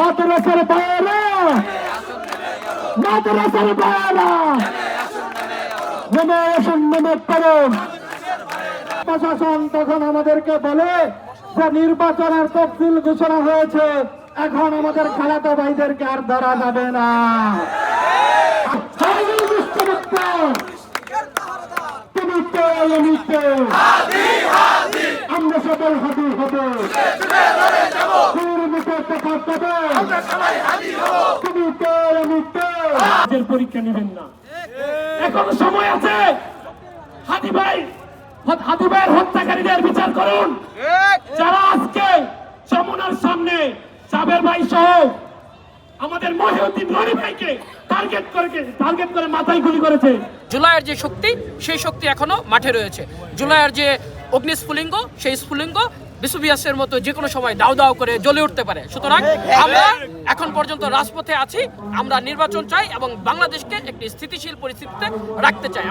মাদ্রাসার বাইরে মাদ্রাসার বাইরে নেমে আসুন, নেমে পড়ুন। প্রশাসন তখন আমাদেরকে বলে যে নির্বাচনের তফসিল ঘোষণা হয়েছে, এখন আমাদের খালাতো ভাইদেরকে আর ধরা যাবে না। তুমি কে, আমি কে, আমরা সবাই হাজির হব। তুমি কে, আমি কে, পরীক্ষা নেবেন না। এখন সময় আছে। হাদি ভাইয়ের হত্যাকারীদের বিচার করুন। যারা আজকে যমুনার সামনে জাবের ভাই সহ আমাদের মহিউদ্দিন রনি ভাইকে টার্গেট করে মাথায় গুলি করেছে। জুলাইয়ের যে শক্তি, সেই শক্তি এখনো মাঠে রয়েছে। জুলাইয়ের যে অগ্নিস্ফুলিঙ্গ, সেই স্ফুলিঙ্গ বিশ্ববিয়াসের মতো যে কোনো সময় দাও দাও করে জ্বলে উঠতে পারে। সুতরাং আমরা এখন পর্যন্ত রাজপথে আছি। আমরা নির্বাচন চাই এবং বাংলাদেশকে একটি স্থিতিশীল পরিস্থিতিতে রাখতে চাই।